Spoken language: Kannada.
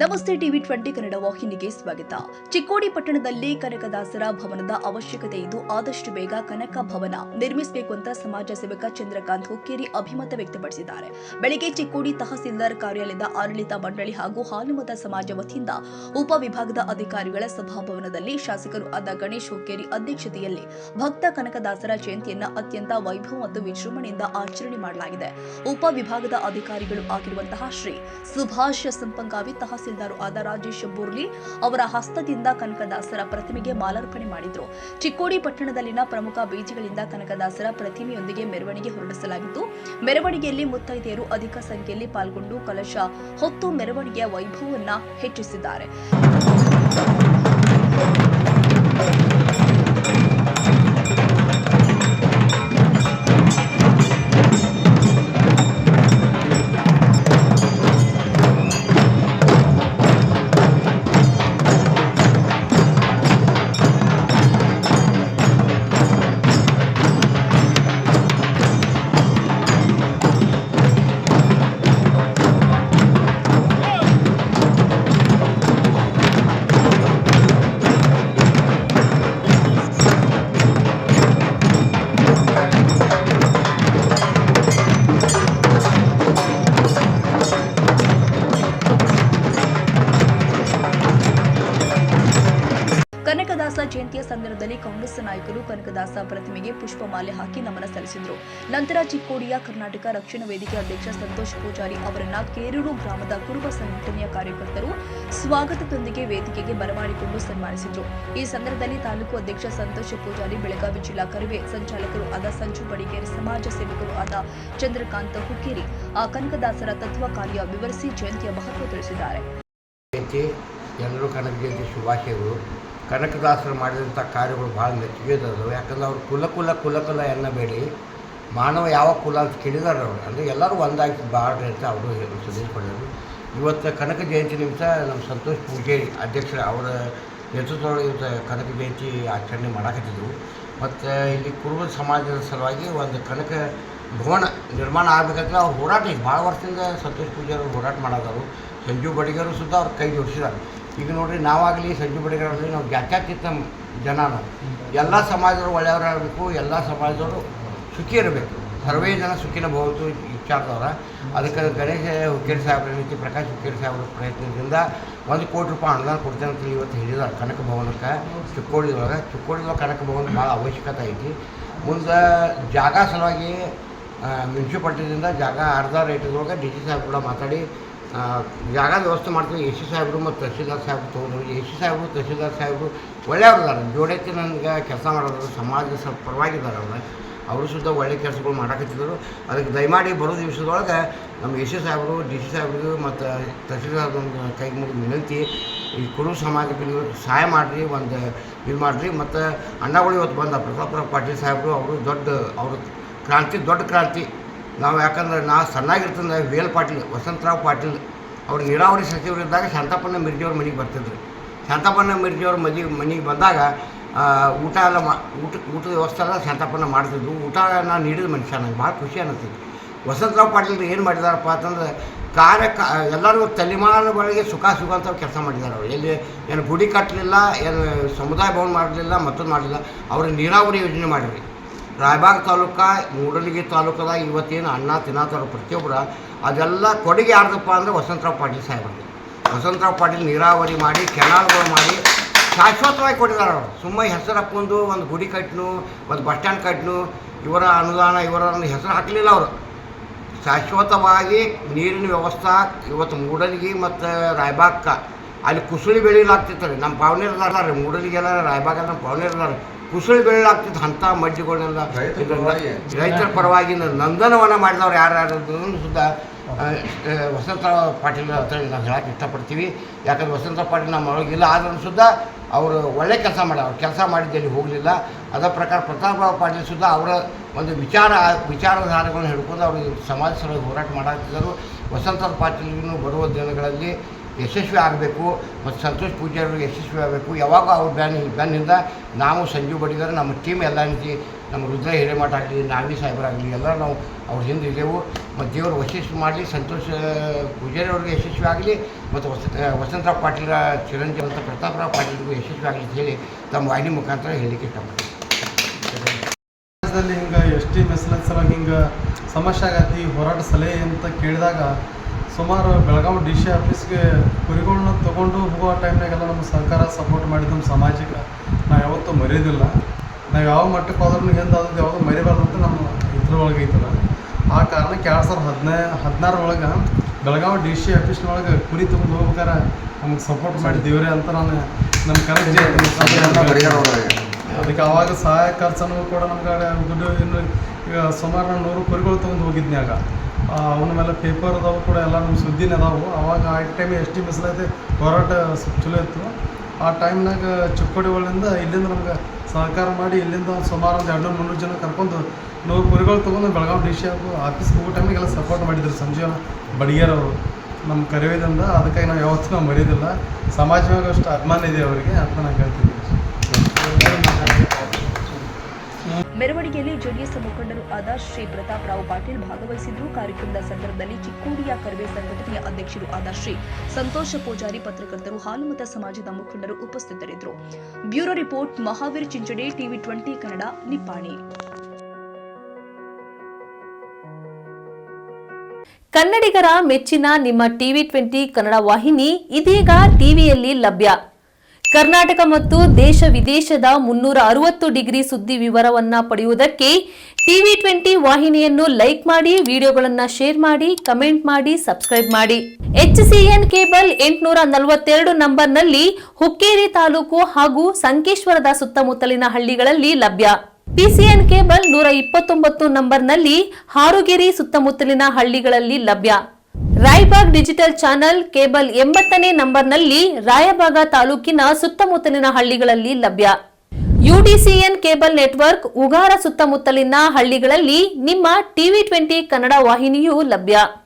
ನಮಸ್ತೆ ಟಿವಿ 20 ಕನ್ನಡ ವಾಹಿನಿಗೆ ಸ್ವಾಗತ. ಚಿಕ್ಕೋಡಿ ಪಟ್ಟಣದಲ್ಲಿ ಕನಕದಾಸರ ಭವನದ ಅವಶ್ಯಕತೆ ಇದ್ದು ಆದಷ್ಟು ಬೇಗ ಕನಕ ಭವನ ನಿರ್ಮಿಸಬೇಕು ಅಂತ ಸಮಾಜ ಸೇವಕ ಚಂದ್ರಕಾಂತ್ ಹುಕ್ಕೇರಿ ಅಭಿಮತ ವ್ಯಕ್ತಪಡಿಸಿದ್ದಾರೆ. ಬೆಳಗ್ಗೆ ಚಿಕ್ಕೋಡಿ ತಹಸೀಲ್ದಾರ್ ಕಾರ್ಯಾಲಯದ ಆಡಳಿತ ಮಂಡಳಿ ಹಾಗೂ ಹಾಲುಮತ ಸಮಾಜ ವತಿಯಿಂದ ಉಪವಿಭಾಗದ ಅಧಿಕಾರಿಗಳ ಸಭಾಭವನದಲ್ಲಿ ಶಾಸಕರು ಆದ ಗಣೇಶ್ ಹುಕ್ಕೇರಿ ಅಧ್ಯಕ್ಷತೆಯಲ್ಲಿ ಭಕ್ತ ಕನಕದಾಸರ ಜಯಂತಿಯನ್ನು ಅತ್ಯಂತ ವೈಭವ ಮತ್ತು ವಿಜೃಂಭಣೆಯಿಂದ ಆಚರಣೆ ಮಾಡಲಾಗಿದೆ. ಉಪವಿಭಾಗದ ಅಧಿಕಾರಿಗಳು ಆಗಿರುವಂತಹ ಶ್ರೀ ಸುಭಾಷ್ ಸಂಪಂಗಾವಿ, ತಹಸೀಲ್ದಾರ್ ಆದ ರಾಜೇಶ್ ಬುರ್ಲಿ ಅವರ ಹಸ್ತದಿಂದ ಕನಕದಾಸರ ಪ್ರತಿಮೆಗೆ ಮಾಲಾರ್ಪಣೆ ಮಾಡಿದರು. ಚಿಕ್ಕೋಡಿ ಪಟ್ಟಣದಲ್ಲಿನ ಪ್ರಮುಖ ಬೀದಿಗಳಿಂದ ಕನಕದಾಸರ ಪ್ರತಿಮೆಯೊಂದಿಗೆ ಮೆರವಣಿಗೆ ಹೊರಡಿಸಲಾಗಿತ್ತು. ಮೆರವಣಿಗೆಯಲ್ಲಿ ಮುತ್ತೈದೆಯರು ಅಧಿಕ ಸಂಖ್ಯೆಯಲ್ಲಿ ಪಾಲ್ಗೊಂಡು ಕಲಶ ಹೊತ್ತು ಮೆರವಣಿಗೆಯ ವೈಭವವನ್ನು ಹೆಚ್ಚಿಸಿದ್ದಾರೆ. ಕನಕದಾಸ ಜಯಂತಿಯ ಸಂದರ್ಭದಲ್ಲಿ ಕಾಂಗ್ರೆಸ್ ನಾಯಕರು ಕನಕದಾಸ ಪ್ರತಿಮೆಗೆ ಪುಷ್ಪಮಾಲೆ ಹಾಕಿ ನಮನ ಸಲ್ಲಿಸಿದರು. ನಂತರ ಚಿಕ್ಕೋಡಿಯ ಕರ್ನಾಟಕ ರಕ್ಷಣಾ ವೇದಿಕೆ ಅಧ್ಯಕ್ಷ ಸಂತೋಷ್ ಪೂಜಾರಿ ಅವರನ್ನ ಕೇರೂರು ಗ್ರಾಮದ ಕುರುಬ ಸಂಘಟನೆಯ ಕಾರ್ಯಕರ್ತರು ಸ್ವಾಗತದೊಂದಿಗೆ ವೇದಿಕೆಗೆ ಬರಮಾಡಿಕೊಂಡು ಸನ್ಮಾನಿಸಿದರು. ಈ ಸಂದರ್ಭದಲ್ಲಿ ತಾಲೂಕು ಅಧ್ಯಕ್ಷ ಸಂತೋಷ್ ಪೂಜಾರಿ, ಬೆಳಗಾವಿ ಜಿಲ್ಲಾ ಕರವೇ ಸಂಚಾಲಕರು ಆದ ಸಂಜು ಬಡಿಗೇರಿ, ಸಮಾಜ ಸೇವಕರು ಆದ ಚಂದ್ರಕಾಂತ್ ಹುಕ್ಕೇರಿ ಕನಕದಾಸರ ತತ್ವ ಕಾರ್ಯ ವಿವರಿಸಿ ಜಯಂತಿಯ ಮಹತ್ವ ತಿಳಿಸಿದ್ದಾರೆ. ಎಲ್ಲರೂ ಕನಕ ಜಯಂತಿ ಶುಭಾಶಯಗಳು. ಕನಕದಾಸರು ಮಾಡಿದಂಥ ಕಾರ್ಯಗಳು ಭಾಳ ಮೆಚ್ಚುಗೆದವು. ಯಾಕಂದ್ರೆ ಅವ್ರು ಕುಲ ಎನ್ನಬೇಡಿ, ಮಾನವ ಯಾವ ಕುಲ ಅಂತ ಕೇಳಿದಾರೆ ಅವರು. ಅಂದರೆ ಎಲ್ಲರೂ ಒಂದಾಗಿ ಬಾಳ್ರಿ ಅಂತ ಅವರು ಸಂದೇಶ ಪಡೆದರು. ಇವತ್ತು ಕನಕ ಜಯಂತಿ ನಿಮಿತ್ತ ನಮ್ಮ ಸಂತೋಷ್ ಪೂಜಾರಿ ಅಧ್ಯಕ್ಷರು ಅವರ ನೇತೃತ್ವದೊಳಗೆ ಇವತ್ತು ಕನಕ ಜಯಂತಿ ಆಚರಣೆ ಮಾಡಾಕತ್ತಿದ್ರು. ಮತ್ತು ಇಲ್ಲಿ ಕುರುಬ ಸಮಾಜದ ಸಲುವಾಗಿ ಒಂದು ಕನಕ ಭವನ ನಿರ್ಮಾಣ ಆಗಬೇಕಂದ್ರೆ ಅವ್ರು ಹೋರಾಟ ಈಗ ಭಾಳ ವರ್ಷದಿಂದ ಸಂತೋಷ್ ಪೂಜಾರಿ ಹೋರಾಟ ಮಾಡೋದವರು. ಸಂಜು ಬಡಿಗರು ಸುದ್ದ ಅವ್ರು ಕೈ ಜೋಡಿಸಿದ್ದಾರೆ. ಈಗ ನೋಡಿರಿ, ನಾವಾಗಲಿ ಸಂಜು ಬಡಿಗರಾಗಲಿ ನಾವು ಜಾತ್ಯತೀತ ಜನ, ನಾವು ಎಲ್ಲ ಸಮಾಜದವರು ಒಳ್ಳೆಯವರಾಗಬೇಕು, ಎಲ್ಲ ಸಮಾಜದವರು ಸುಖಿ ಇರಬೇಕು, ಸರ್ವೇ ಜನ ಸುಖಿನ ಭವತು ವಿಚಾರದವ್ರ. ಅದಕ್ಕೆ ಗಣೇಶ ಹುಕ್ಕೇರಿ ಸಾಹೇಬ್ರ ರೀತಿ ಪ್ರಕಾಶ್ ಹುಕ್ಕೇರಿ ಸಾಹೇಬ್ರ ಪ್ರಯತ್ನದಿಂದ 1 ಕೋಟಿ ರೂಪಾಯಿ ಅನುದಾನ ಕೊಡ್ತೇನೆ ಅಂತ ಇವತ್ತು ಹೇಳಿದ್ದಾರೆ ಕನಕ ಭವನಕ್ಕೆ. ಚಿಕ್ಕೋಡಿದೊಳಗೆ ಕನಕ ಭವನ ಭಾಳ ಅವಶ್ಯಕತೆ ಐತಿ. ಮುಂದೆ ಜಾಗ ಸಲುವಾಗಿ ಮುನ್ಸಿಪಾಲ್ಟಿದಿಂದ ಜಾಗ ಅರ್ಧ ರೇಟದೊಳಗೆ ಡಿ ಸಿ ಸಾಹೇಬ್ ಕೂಡ ಮಾತಾಡಿ ಜಾಗ ವ್ಯವಸ್ಥೆ ಮಾಡ್ತೀವಿ. ಎ ಸಿ ಸಾಹೇಬರು ಮತ್ತು ತಹಸೀಲ್ದಾರ್ ಸಾಹೇಬರು ತೊಗೊಂಡ್ರು. ಎ ಸಿ ಸಾಹೇಬರು ತಹಸೀಲ್ದಾರ್ ಸಾಹೇಬರು ಒಳ್ಳೆಯವ್ರಿದ್ದಾರೆ, ಜೋಡೈತಿ ನನಗೆ ಕೆಲಸ ಮಾಡೋದು, ಸಮಾಜ ಸ್ವಲ್ಪ ಪರವಾಗಿದ್ದಾರೆ ಅವರು ಸುದ್ದ ಒಳ್ಳೆ ಕೆಲಸಗಳು ಮಾಡಾಕತ್ತಿದ್ದರು. ಅದಕ್ಕೆ ದಯಮಾಡಿ ಬರೋ ದಿವಸದೊಳಗೆ ನಮ್ಮ ಎ ಸಿ ಸಾಹೇಬರು, ಡಿ ಸಿ ಸಾಹೇಬರು ಮತ್ತು ತಹಸೀಲ್ದಾರ್ ಕೈಗೆ ಮುಗಿದು ವಿನಂತಿ, ಈ ಕುರುಬ ಸಮಾಜಕ್ಕೆ ನೀವು ಸಹಾಯ ಮಾಡಿರಿ, ಒಂದು ಇದು ಮಾಡಿರಿ. ಮತ್ತು ಅಣ್ಣಗಳು ಇವತ್ತು ಬಂದ ಪ್ರತಾಪರಾವ್ ಪಾಟೀಲ್ ಸಾಹೇಬರು, ಅವರು ದೊಡ್ಡ ಕ್ರಾಂತಿ. ನಾವು ಯಾಕಂದ್ರೆ ಸಣ್ಣಾಗಿರ್ತಂದ್ರೆ ವೇಲ್ ಪಾಟೀಲ್, ವಸಂತರಾವ್ ಪಾಟೀಲ್ ಅವ್ರು ನೀರಾವರಿ ಸಚಿವರಿದ್ದಾಗ ಶಾಂತಪ್ಪನ ಮಿರ್ಜಿಯವ್ರ ಮನೆಗೆ ಬರ್ತಿದ್ರು. ಶಾಂತಪ್ಪನ ಮಿರ್ಜಿಯವ್ರ ಮನೆಗೆ ಬಂದಾಗ ಊಟ ಎಲ್ಲ ಊಟದ ವ್ಯವಸ್ಥೆ ಎಲ್ಲ ಶಾಂತಪ್ಪನ ಮಾಡ್ತಿದ್ರು. ಊಟ ನಾನು ನೀಡಿದ ಮನುಷ್ಯ, ನನಗೆ ಭಾಳ ಖುಷಿ ಅನ್ನಿಸ್ತಿತ್ತು. ವಸಂತರಾವ್ ಪಾಟೀಲ್ ಏನು ಮಾಡಿದಾರಪ್ಪ ಅಂತಂದ್ರೆ ಎಲ್ಲರೂ ತಲೆಮಾರುಗಳಿಗೆ ಸುಖ ಅಂತ ಕೆಲಸ ಮಾಡಿದ್ದಾರೆ. ಅವರು ಏನು ಗುಡಿ ಕಟ್ಟಲಿಲ್ಲ, ಏನು ಸಮುದಾಯ ಭವನ ಮಾಡಲಿಲ್ಲ, ಮತ್ತೊಂದು ಮಾಡಲಿಲ್ಲ. ಅವರು ನೀರಾವರಿ ಯೋಜನೆ ಮಾಡಿರಿ. ರಾಯಬಾಗ್ ತಾಲೂಕು, ಮೂಡಲಗಿ ತಾಲೂಕದ ಇವತ್ತೇನು ಅನ್ನ ತಿನ್ನೋರು ಪ್ರತಿಯೊಬ್ಬರು, ಅದೆಲ್ಲ ಕೊಡುಗೆ ಯಾರ್ದಪ್ಪ ಅಂದರೆ ವಸಂತರಾವ್ ಪಾಟೀಲ್ ಸಾಹೇಬರಿಗೆ. ವಸಂತರಾವ್ ಪಾಟೀಲ್ ನೀರಾವರಿ ಮಾಡಿ, ಕೆನಾಲ್ಗಳು ಮಾಡಿ ಶಾಶ್ವತವಾಗಿ ಕೊಟ್ಟಿದ್ದಾರೆ. ಅವರು ಸುಮ್ಮನೆ ಹೆಸರು ಹಾಕ್ಕೊಂಡು ಒಂದು ಗುಡಿ ಕಟ್ಟನು, ಒಂದು ಬಸ್ ಸ್ಟ್ಯಾಂಡ್ ಕಟ್ಟನು, ಇವರ ಅನುದಾನ ಇವರ ಹೆಸರು ಹಾಕಲಿಲ್ಲ. ಅವರು ಶಾಶ್ವತವಾಗಿ ನೀರಿನ ವ್ಯವಸ್ಥೆ ಇವತ್ತು ಮೂಡಲಗಿ ಮತ್ತು ರಾಯಬಾಗ್ಕ ಅಲ್ಲಿ ಕುಸುಳಿ ಬೆಳೀಲಾಗ್ತಿರ್ತಾರೆ. ನಮ್ಮ ಪಾವನೇರ್ದಾರ ಮೂಡಲಿಗೆಲ್ಲ ರಾಯಬಾಗಲ್ಲ ನಮ್ಮ ಪಾವನೇರ್ದಾರ ಕುಸುಳಿ ಬೆಳೀಲಾಗ್ತಿತ್ತು. ಅಂಥ ಮಡ್ಜಿಗಳನ್ನೆಲ್ಲ ರೈತರ ಪರವಾಗಿ ನಂದನವನ ಮಾಡಿದವ್ರು ಯಾರ್ಯಾರು ಸುದ್ದ ವಸಂತರಾವ್ ಪಾಟೀಲ್ ಅಂತೇಳಿ ನಾವು ಹೇಳಕ್ಕೆ ಇಷ್ಟಪಡ್ತೀವಿ. ಯಾಕಂದ್ರೆ ವಸಂತರಾವ್ ಪಾಟೀಲ್ ನಮ್ಮ ಒಳಗಿಲ್ಲ, ಆದ್ರೂ ಸುದ್ದ ಅವರು ಒಳ್ಳೆ ಕೆಲಸ ಅವ್ರು ಕೆಲಸ ಮಾಡಿದ್ದಲ್ಲಿ ಹೋಗಲಿಲ್ಲ. ಅದರ ಪ್ರಕಾರ ಪ್ರತಾಪರಾವ್ ಪಾಟೀಲ್ ಸುದ್ದ ಅವರ ಒಂದು ವಿಚಾರಧಾರೆಗಳನ್ನ ಹಿಡ್ಕೊಂಡು ಅವರು ಸಮಾಜ ಸಲುವಾಗಿ ಹೋರಾಟ ಮಾಡಾಕ್ತಿದ್ದರು. ವಸಂತರಾವ್ ಪಾಟೀಲ್ಗೂ ಬರುವ ದಿನಗಳಲ್ಲಿ ಯಶಸ್ವಿ ಆಗಬೇಕು ಮತ್ತು ಸಂತೋಷ್ ಪೂಜಾರಿಗೆ ಯಶಸ್ವಿ ಆಗಬೇಕು. ಯಾವಾಗ ಅವ್ರ ಬ್ಯಾನಿಂದ ನಾವು ಸಂಜು ಬಡಿಗರ ನಮ್ಮ ಟೀಮ್ ಎಲ್ಲ ನಮ್ಮ ರುದ್ರ ಹಿರೇಮಠ ಆಗಲಿ, ನಾವಿ ಸಾಹೇಬರಾಗಲಿ ಎಲ್ಲರೂ ನಾವು ಅವ್ರ ಹಿಂದೆ ಇದ್ದೆವು. ಮತ್ತು ದೇವರು ಯಶಸ್ವಿ ಮಾಡಲಿ, ಸಂತೋಷ ಪೂಜಾರಿ ಅವ್ರಿಗೆ ಯಶಸ್ವಿ ಆಗಲಿ, ಮತ್ತು ವಸಂತರಾವ್ ಪಾಟೀಲ ಚಿರಂಜೀವಿ ಅಂತ ಪ್ರತಾಪರಾವ್ ಪಾಟೀಲ್ಗೂ ಯಶಸ್ವಿ ಆಗಲಿ ಅಂತ ಹೇಳಿ ತಮ್ಮ ವಾಹಿನಿ ಮುಖಾಂತರ ಹೇಳಲಿಕ್ಕೆ ಇಷ್ಟಪಡ್ತೀನಿ. ಸಮಾಜದಲ್ಲಿ ಹಿಂಗೆ ಎಸ್ ಟಿ ಮೆಸ್ಲೆನ್ ಸಲುವಾಗಿ ಹಿಂಗೆ ಸಮಸ್ಯೆ ಆಗತ್ತೆ, ಹೋರಾಟ ಸಲಹೆ ಅಂತ ಕೇಳಿದಾಗ ಸುಮಾರು ಬೆಳಗಾವಿ ಡಿ ಸಿ ಆಫೀಸ್ಗೆ ಕುರಿಗಳನ್ನ ತೊಗೊಂಡು ಹೋಗೋ ಟೈಮ್ನಾಗೆಲ್ಲ ನಮ್ಮ ಸರ್ಕಾರ ಸಪೋರ್ಟ್ ಮಾಡಿದ್ದು ನಮ್ಮ ಸಮಾಜಕ್ಕೆ ನಾವು ಯಾವತ್ತೂ ಮರೆಯೋದಿಲ್ಲ. ನಾವು ಯಾವ ಮಟ್ಟಕ್ಕೆ ಹೋದ್ರೂ ಹಿಂದಾದದ್ದು ಯಾವುದೂ ಮರಿಬಾರ್ದು ಅಂತ ನಮ್ಮ ಇದ್ರೊಳಗೆ ಐತದ. ಆ ಕಾರಣಕ್ಕೆ 2016 ಒಳಗೆ ಬೆಳಗಾವಿ ಡಿ ಸಿ ಆಫೀಸ್ನೊಳಗೆ ಕುರಿ ತೊಗೊಂಡು ಹೋಗ್ಬೇಕಾರೆ ನಮ್ಗೆ ಸಪೋರ್ಟ್ ಮಾಡಿ ದೇವ್ರೆ ಅಂತ ನಾನು ನಮ್ಮ ಅದಕ್ಕೆ ಆವಾಗ ಸಹಾಯ ಖರ್ಚನ್ನು ಕೂಡ ನಮ್ಗೆ ದುಡ್ಡು ಇನ್ನು ಈಗ ಸುಮಾರು ನಾನು 100 ಕುರಿಗಳು ತೊಗೊಂಡು ಹೋಗಿದ್ನ್ಯಾಗ ಅವನ ಮೇಲೆ ಪೇಪರ್ ಅದಾವು ಕೂಡ ಎಲ್ಲ ನಮ್ಮ ಸುದ್ದಿನ ಅದಾವು. ಆವಾಗ ಆ ಟೈಮ್ ಎಸ್ ಟಿ ಮೆಸ್ಲೈತೆ ಹೋರಾಟ ಚಲೋ ಇತ್ತು. ಆ ಟೈಮ್ನಾಗ ಚಿಕ್ಕೋಡಿ ಒಳ್ಳಿಂದ ಇಲ್ಲಿಂದ ನಮ್ಗೆ ಸಹಕಾರ ಮಾಡಿ ಇಲ್ಲಿಂದ ಸುಮಾರು ಒಂದು 200-300 ಜನ ಕರ್ಕೊಂಡು 100 ಕುರಿಗಳು ತೊಗೊಂಡು ಬೆಳಗಾವಿ ಡಿ ಸಿ ಆಫೀಸ್ಗೆ ಹೋಗೋ ಟೈಮಿಗೆಲ್ಲ ಸಪೋರ್ಟ್ ಮಾಡಿದ್ರು ಸಂಜೀವನ ಬಡಿಗೇರವರು ನಮ್ಮ ಕರೆಯೋದ್ರಿಂದ. ಅದಕ್ಕಾಗಿ ನಾವು ಯಾವತ್ತೂ ನಾವು ಮರೆಯೋದಿಲ್ಲ. ಸಮಾಜವಾಗಿ ಅಷ್ಟು ಅಭಿಮಾನ ಇದೆ ಅವರಿಗೆ ಅಂತ ನಾನು ಹೇಳ್ತೀನಿ. ಮೆರವಣಿಗೆಯಲ್ಲಿ ಜೆಡಿಎಸ್ ಮುಖಂಡರು ಆದ ಶ್ರೀ ಪ್ರತಾಪರಾವ್ ಪಾಟೀಲ್ ಭಾಗವಹಿಸಿದ್ರು. ಕಾರ್ಯಕ್ರಮದ ಸಂದರ್ಭದಲ್ಲಿ ಚಿಕ್ಕೋಡಿಯ ಕರವೇ ಸಂಘಟನೆಯ ಅಧ್ಯಕ್ಷರು ಆದ ಶ್ರೀ ಸಂತೋಷ ಪೂಜಾರಿ, ಪತ್ರಕರ್ತರು, ಹಾಲುಮತ ಸಮಾಜದ ಮುಖಂಡರು ಉಪಸ್ಥಿತರಿದ್ದರು. Bureau report Mahaveer Chinchade, TV 20 Kannada, Nippani. ಕನ್ನಡಿಗರ ಮೆಚ್ಚಿನ ನಿಮ್ಮ ಟಿವಿ 20 ಕನ್ನಡ ವಾಹಿನಿ ಇದೀಗ ಟಿವಿಯಲ್ಲಿ ಲಭ್ಯ. ಕರ್ನಾಟಕ ಮತ್ತು ದೇಶ ವಿದೇಶದ 360 ಡಿಗ್ರಿ ಸುದ್ದಿ ವಿವರವನ್ನ ಪಡೆಯುವುದಕ್ಕೆ ಟಿವಿ 20 ವಾಹಿನಿಯನ್ನು ಲೈಕ್ ಮಾಡಿ, ವಿಡಿಯೋಗಳನ್ನು ಶೇರ್ ಮಾಡಿ, ಕಮೆಂಟ್ ಮಾಡಿ, ಸಬ್ಸ್ಕ್ರೈಬ್ ಮಾಡಿ. HCN ಕೇಬಲ್ 842 ನಂಬರ್ನಲ್ಲಿ ಹುಕ್ಕೇರಿ ತಾಲೂಕು ಹಾಗೂ ಸಂಕೇಶ್ವರದ ಸುತ್ತಮುತ್ತಲಿನ ಹಳ್ಳಿಗಳಲ್ಲಿ ಲಭ್ಯ. PCN ಕೇಬಲ್ 129 ನಂಬರ್ನಲ್ಲಿ ಹಾರುಗೆರೆ ಸುತ್ತಮುತ್ತಲಿನ ಹಳ್ಳಿಗಳಲ್ಲಿ ಲಭ್ಯ. ರಾಯಬಾಗ್ ಡಿಜಿಟಲ್ ಚಾನೆಲ್ ಕೇಬಲ್ 80ನೇ ನಂಬರ್ನಲ್ಲಿ ರಾಯಬಾಗ ತಾಲೂಕಿನ ಸುತ್ತಮುತ್ತಲಿನ ಹಳ್ಳಿಗಳಲ್ಲಿ ಲಭ್ಯ. UDCN ಕೇಬಲ್ ನೆಟ್ವರ್ಕ್ ಉಗಾರ ಸುತ್ತಮುತ್ತಲಿನ ಹಳ್ಳಿಗಳಲ್ಲಿ ನಿಮ್ಮ ಟಿವಿ 20 ಕನ್ನಡ ವಾಹಿನಿಯೂ ಲಭ್ಯ.